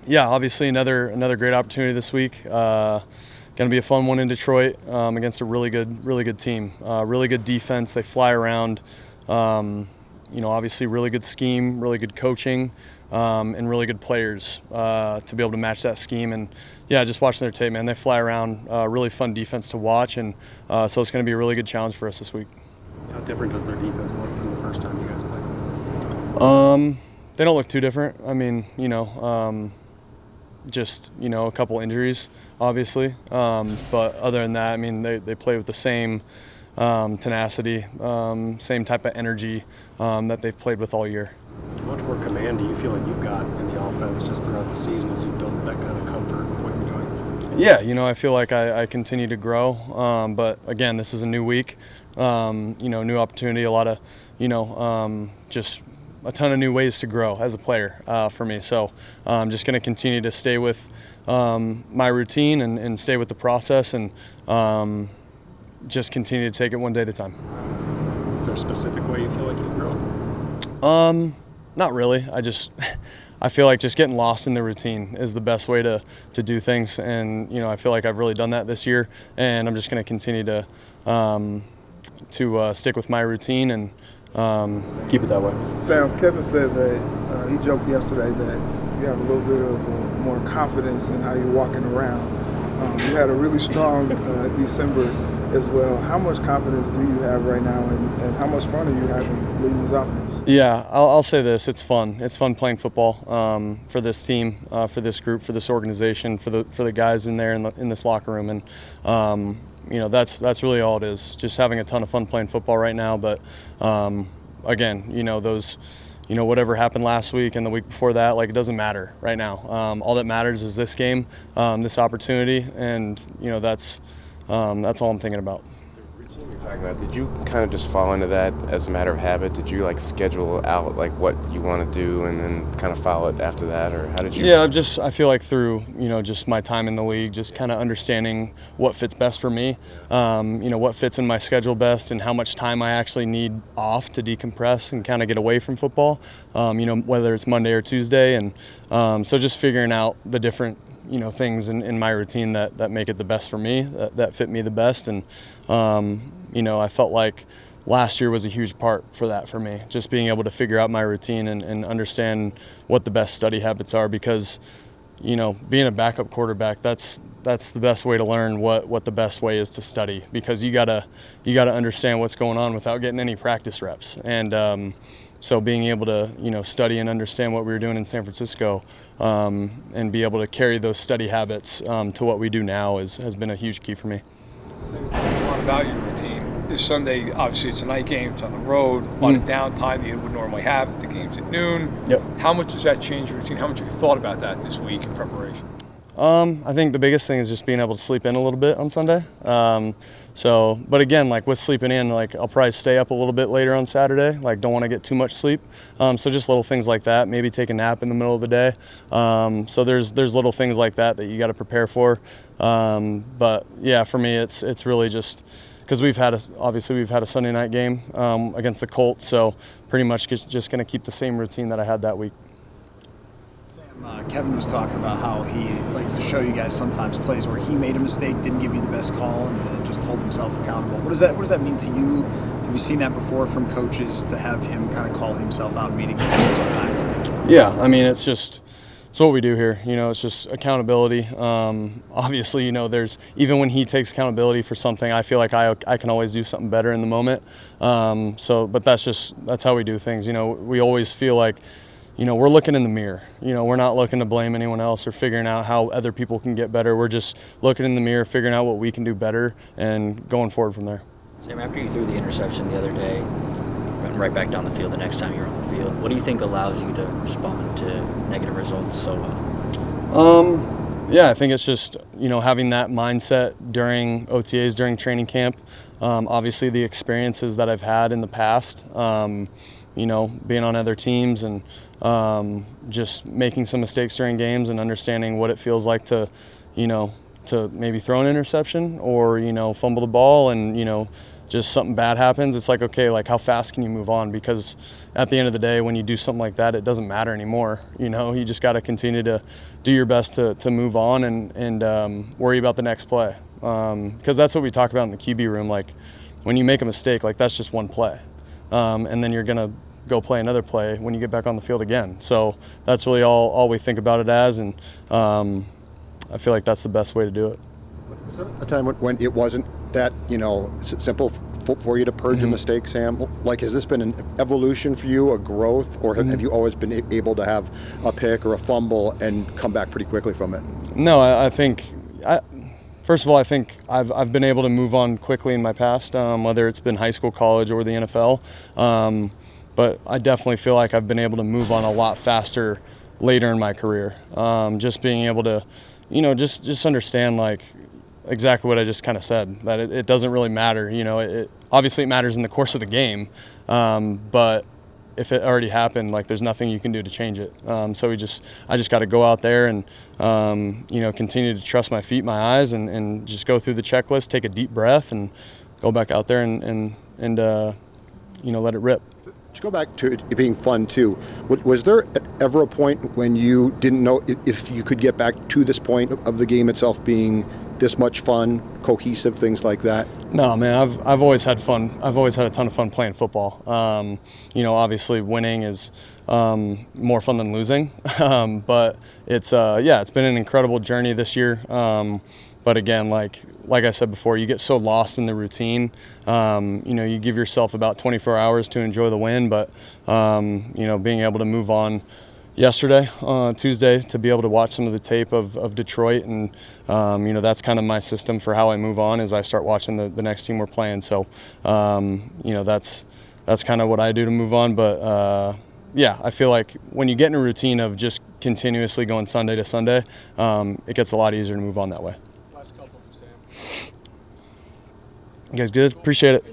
Yeah, obviously another great opportunity this week. Going to be a fun one in Detroit against a really good team. Really good defense. They fly around. Obviously really good scheme, really good coaching, and really good players to be able to match that scheme. And yeah, just watching their tape, man, they fly around. Really fun defense to watch, and so it's going to be a really good challenge for us this week. How different does their defense look from the first time you guys played? They don't look too different. I mean, just a couple injuries, obviously. But other than that, I mean, they play with the same tenacity, same type of energy that they've played with all year. How much more command do you feel like you've got in the offense just throughout the season as you've built that kind of comfort with what you're doing? Yeah, I feel like I continue to grow. But again, this is a new week, new opportunity, a lot of, just a ton of new ways to grow as a player for me. So I'm just going to continue to stay with my routine and stay with the process and just continue to take it one day at a time. Is there a specific way you feel like you've grown? Not really. I feel like just getting lost in the routine is the best way to do things. And, I feel like I've really done that this year. And I'm just going to continue to stick with my routine and keep it that way. Sam, Kevin said that he joked yesterday that you have a little bit of more confidence in how you're walking around. You had a really strong December as well. How much confidence do you have right now, and how much fun are you having leading this offense? Yeah, I'll say this: it's fun. It's fun playing football for this team, for this group, for this organization, for the guys in there in this locker room, and that's really all it is. Just having a ton of fun playing football right now. But again, those. Whatever happened last week and the week before that, it doesn't matter right now. All that matters is this game, this opportunity, and that's all I'm thinking about. The routine you're talking about, did you kind of just fall into that as a matter of habit? Did you schedule out what you want to do and then kind of follow it after that, or how did you? Yeah, I feel like through just my time in the league, just kind of understanding what fits best for me, what fits in my schedule best, and how much time I actually need off to decompress and kind of get away from football. Whether it's Monday or Tuesday, and so just figuring out the different things in my routine that make it the best for me, that fit me the best. And, I felt like last year was a huge part for that for me, just being able to figure out my routine and understand what the best study habits are, because, being a backup quarterback, that's the best way to learn what the best way is to study, because you gotta understand what's going on without getting any practice reps. And, so being able to, study and understand what we were doing in San Francisco and be able to carry those study habits to what we do now has been a huge key for me. A lot about your routine. This Sunday, obviously, it's a night game. It's on the road. A lot of downtime that you would normally have if the game's at noon. Yep. How much does that change your routine? How much have you thought about that this week in preparation? I think the biggest thing is just being able to sleep in a little bit on Sunday. But again, with sleeping in, I'll probably stay up a little bit later on Saturday. Don't want to get too much sleep. So just little things like that. Maybe take a nap in the middle of the day. So there's little things like that you got to prepare for. But yeah, for me, it's really just because we've had a Sunday night game against the Colts. So pretty much just going to keep the same routine that I had that week. Kevin was talking about how he likes to show you guys sometimes plays where he made a mistake, didn't give you the best call, and just hold himself accountable. What does that mean to you? Have you seen that before from coaches, to have him kind of call himself out in meetings sometimes? Yeah, I mean, it's what we do here. It's just accountability. Obviously, there's, even when he takes accountability for something, I feel like I can always do something better in the moment. But that's how we do things. We always feel like, we're looking in the mirror. We're not looking to blame anyone else or figuring out how other people can get better. We're just looking in the mirror, figuring out what we can do better, and going forward from there. Sam, after you threw the interception the other day, running right back down the field the next time you're on the field, what do you think allows you to respond to negative results so well? Yeah, I think it's just, having that mindset during OTAs, during training camp. Obviously, the experiences that I've had in the past, being on other teams and just making some mistakes during games and understanding what it feels like to maybe throw an interception or, fumble the ball and, just something bad happens, it's like, okay, like how fast can you move on? Because at the end of the day, when you do something like that, it doesn't matter anymore. You know, you just got to continue to do your best to move on and worry about the next play. Because that's what we talk about in the QB room. Like when you make a mistake, like that's just one play. And then you're going to go play another play when you get back on the field again. So that's really all we think about it as. And I feel like that's the best way to do it. Was there a time when it wasn't that, simple for you to purge a mistake, Sam? Like, has this been an evolution for you, a growth, or have you always been able to have a pick or a fumble and come back pretty quickly from it? No, I think first of all, I think I've been able to move on quickly in my past, whether it's been high school, college, or the NFL. But I definitely feel like I've been able to move on a lot faster later in my career. Just being able to, just understand like exactly what I just kind of said, that it doesn't really matter. Obviously it matters in the course of the game, but if it already happened, like there's nothing you can do to change it. So I just got to go out there and continue to trust my feet, my eyes, and just go through the checklist, take a deep breath, and go back out there and let it rip. To go back to it being fun too, was there ever a point when you didn't know if you could get back to this point of the game itself being this much fun, cohesive, things like that? No, man, I've always had fun. I've always had a ton of fun playing football. Obviously winning is more fun than losing, but it's been an incredible journey this year. But again, like I said before, you get so lost in the routine. You give yourself about 24 hours to enjoy the win, but being able to move on yesterday, Tuesday, to be able to watch some of the tape of Detroit, and that's kind of my system for how I move on is I start watching the next team we're playing. So that's kind of what I do to move on. But I feel like when you get in a routine of just continuously going Sunday to Sunday, it gets a lot easier to move on that way. Last couple for Sam. You guys good? Appreciate it.